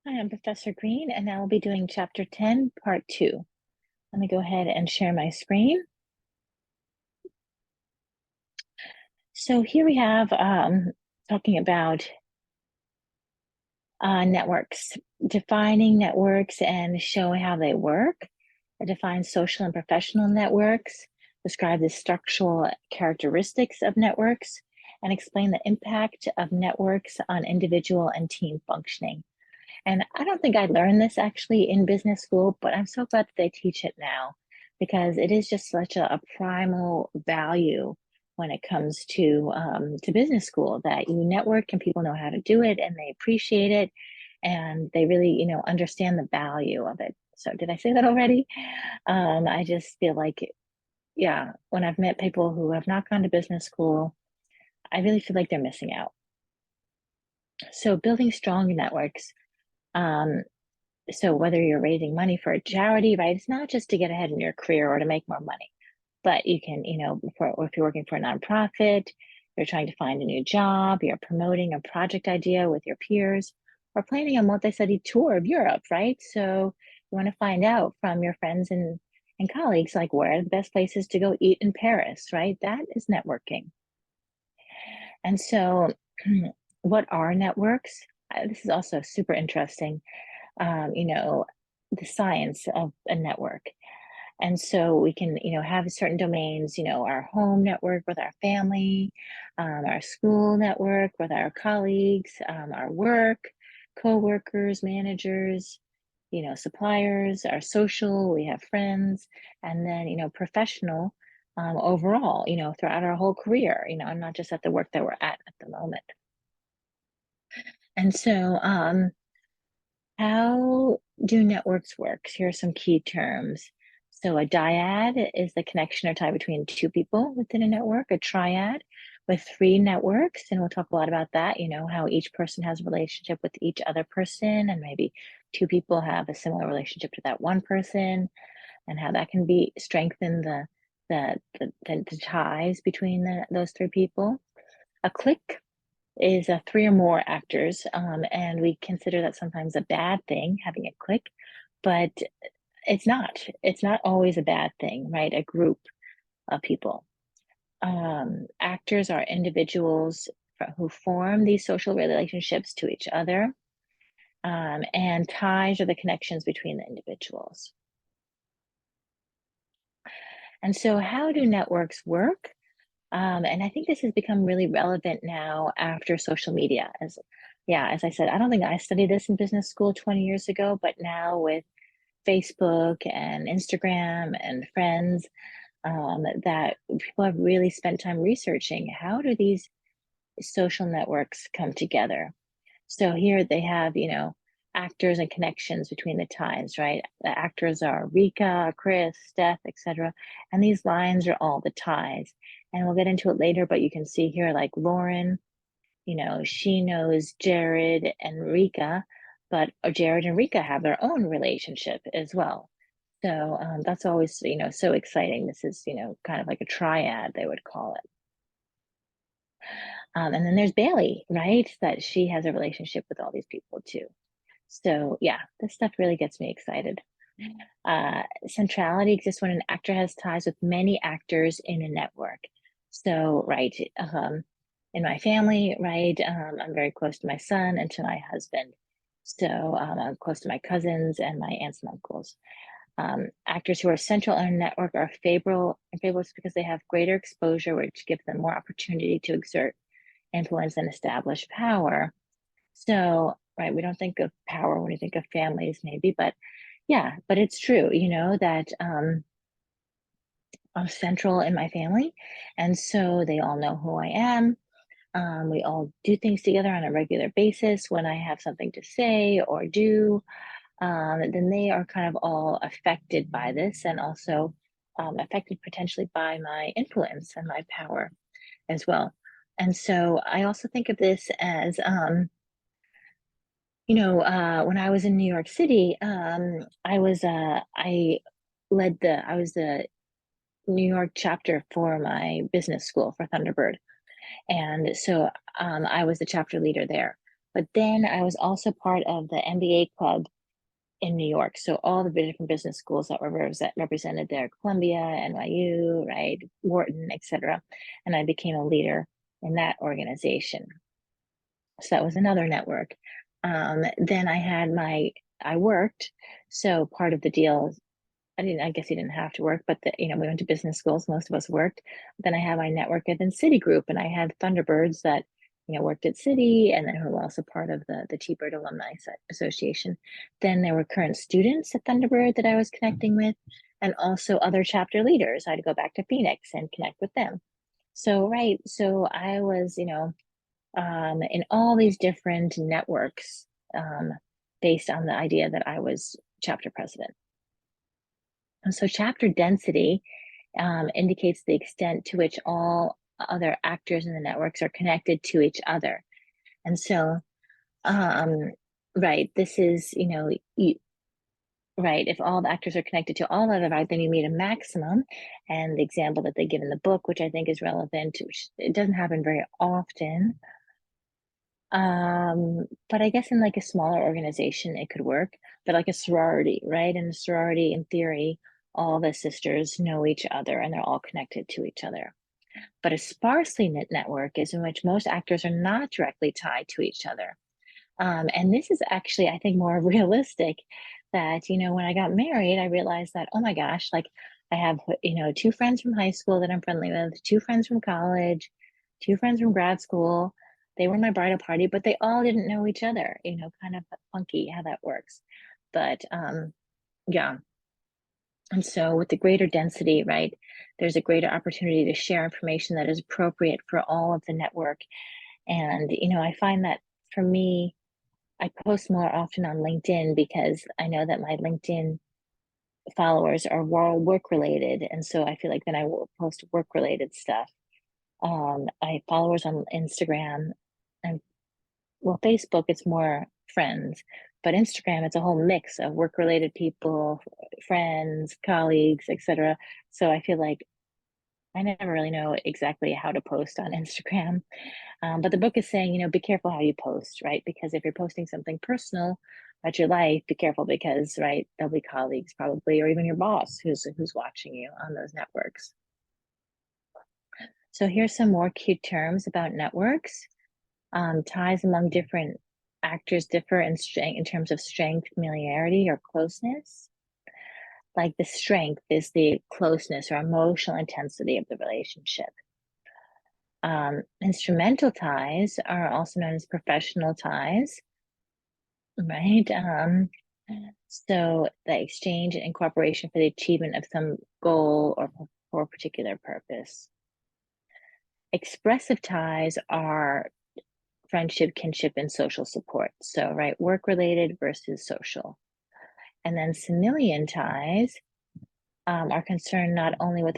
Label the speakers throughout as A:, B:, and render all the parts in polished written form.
A: Hi, I'm Professor Green, and now we'll be doing Chapter 10, Part 2. Let me go ahead and share my screen. So here we have talking about networks, defining networks and showing how they work. It defines social and professional networks, describe the structural characteristics of networks, and explain the impact of networks on individual and team functioning. And I don't think I learned this actually in business school, but I'm so glad that they teach it now because it is just such a primal value when it comes to business school that you network and people know how to do it and they appreciate it and they really, understand the value of it. So did I say that already? I just feel like, yeah, when I've met people who have not gone to business school, I really feel like they're missing out. So building strong networks. Um, So whether you're raising money for a charity, right, it's not just to get ahead in your career or to make more money, but you can, if you're working for a nonprofit, you're trying to find a new job, you're promoting a project idea with your peers, or planning a multi-study tour of Europe, right? So you want to find out from your friends and colleagues, like where are the best places to go eat in Paris, right? That is networking. And so what are networks? This is also super interesting. um, you know, the science of a network. And so we can, have certain domains, our home network with our family, our school network with our colleagues, our work, co-workers, managers, suppliers, our social, we have friends, and then, professional overall, throughout our whole career, and not just at the work that we're at the moment. And so, how do networks work? Here are some key terms. So a dyad is the connection or tie between two people within a network, a triad with three networks. And we'll talk a lot about that, how each person has a relationship with each other person, and maybe two people have a similar relationship to that one person, and how that can be strengthen the ties between those three people. A clique is three or more actors, and we consider that sometimes a bad thing, having a clique, but it's not. It's not always a bad thing, right? A group of people. Actors are individuals who form these social relationships to each other, and ties are the connections between the individuals. And so, how do networks work? And I think this has become really relevant now after social media. As I said, I don't think I studied this in business school 20 years ago, but now with Facebook and Instagram and friends, that people have really spent time researching how do these social networks come together. So here they have, actors and connections between the ties, right? The actors are Rika, Chris, Steph, etc. And these lines are all the ties. And we'll get into it later, but you can see here, like Lauren, she knows Jared and Rika, but Jared and Rika have their own relationship as well. So that's always, so exciting. This is, kind of like a triad, they would call it. And then there's Bailey, right? That she has a relationship with all these people too. So yeah, this stuff really gets me excited. Centrality exists when an actor has ties with many actors in a network. So, right, in my family, right, I'm very close to my son and to my husband. So I'm close to my cousins and my aunts and uncles. Actors who are central in a network are favorable because they have greater exposure, which gives them more opportunity to exert influence and establish power. So, right, we don't think of power when we think of families, maybe, but yeah, but it's true, that I'm central in my family. And so they all know who I am. We all do things together on a regular basis. When I have something to say or do, then they are kind of all affected by this and also affected potentially by my influence and my power as well. And so I also think of this as, when I was in New York City, I was the New York chapter for my business school for Thunderbird. And so I was the chapter leader there. But then I was also part of the MBA club in New York. So all the different business schools that were represented there, Columbia, NYU, right, Wharton, etc. And I became a leader in that organization. So that was another network. Then I worked. So part of the deal, I guess you didn't have to work, but we went to business schools. Most of us worked. Then I had my network within Citigroup, and I had Thunderbirds that, worked at Citi, and then who were also part of the T-Bird Alumni Association. Then there were current students at Thunderbird that I was connecting with, and also other chapter leaders. I had to go back to Phoenix and connect with them. So, right. So I was, in all these different networks, based on the idea that I was chapter president. And so chapter density indicates the extent to which all other actors in the networks are connected to each other. And so, right, this is, right, if all the actors are connected to all other, right, then you meet a maximum. And the example that they give in the book, which I think is relevant, which it doesn't happen very often, but I guess in like a smaller organization, it could work, but like a sorority, right? In a sorority, in theory, all the sisters know each other and they're all connected to each other. But a sparsely knit network is in which most actors are not directly tied to each other. And this is actually, I think, more realistic that, when I got married, I realized that, oh my gosh, like I have, two friends from high school that I'm friendly with, two friends from college, two friends from grad school. They were my bridal party, but they all didn't know each other, kind of funky how that works. But yeah. And so with the greater density, right, there's a greater opportunity to share information that is appropriate for all of the network. And, I find that for me, I post more often on LinkedIn because I know that my LinkedIn followers are all work related. And so I feel like then I will post work related stuff. I have followers on Instagram and Facebook, it's more friends, but Instagram, it's a whole mix of work related people, friends, colleagues, etc. So I feel like I never really know exactly how to post on Instagram. But the book is saying, be careful how you post, right? Because if you're posting something personal about your life, be careful because, right, there'll be colleagues probably, or even your boss who's watching you on those networks. So here's some more cute terms about networks. Ties among different actors differ in strength in terms of strength, familiarity, or closeness. Like the strength is the closeness or emotional intensity of the relationship. Instrumental ties are also known as professional ties, right? So the exchange and cooperation for the achievement of some goal or for a particular purpose. Expressive ties are friendship, kinship, and social support. So, right, work-related versus social. And then similarian ties are concerned not only with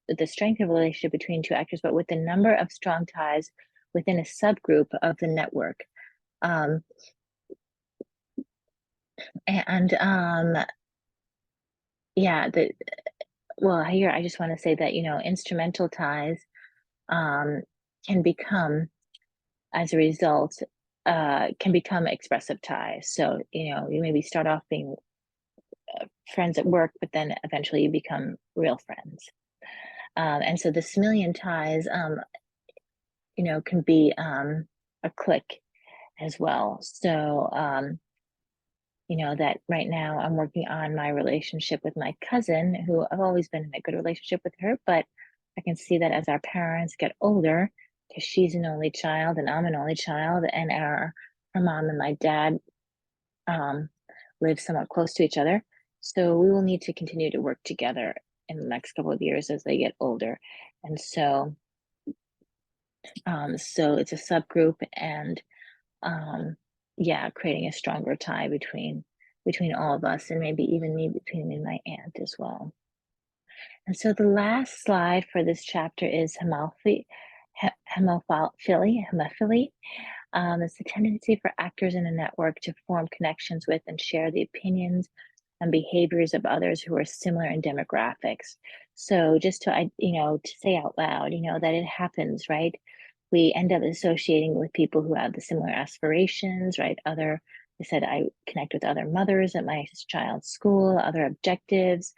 A: the strength of a relationship between two actors, but with the number of strong ties within a subgroup of the network. And yeah, here I just want to say that, instrumental ties can become, as a result, can become expressive ties. So, you maybe start off being friends at work, but then eventually you become real friends. And so the similarian ties, can be a clique as well. So, that right now I'm working on my relationship with my cousin, who I've always been in a good relationship with her, but I can see that as our parents get older, because she's an only child and I'm an only child, and her mom and my dad live somewhat close to each other. So we will need to continue to work together in the next couple of years as they get older. And so it's a subgroup and creating a stronger tie between all of us, and maybe even between me and my aunt as well. And so the last slide for this chapter is hemophily. It's the tendency for actors in a network to form connections with and share the opinions and behaviors of others who are similar in demographics. So just to say out loud, that it happens, right? we end up associating with people who have the similar aspirations, right? I said I connect with other mothers at my child's school, other objectives.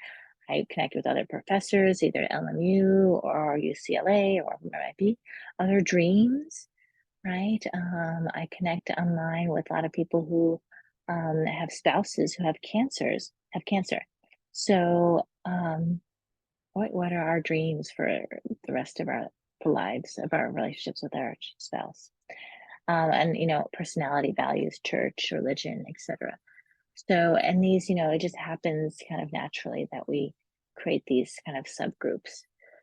A: I connect with other professors, either at LMU or UCLA or wherever it might be, other dreams, right? I connect online with a lot of people who have spouses who have cancer. So, what are our dreams for the rest of our lives, of our relationships with our spouse? And personality, values, church, religion, etc. So, and these, it just happens kind of naturally that we create these kind of subgroups.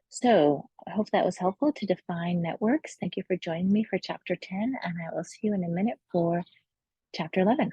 A: So I hope that was helpful to define networks. Thank you for joining me for chapter 10, and I will see you in a minute for chapter 11.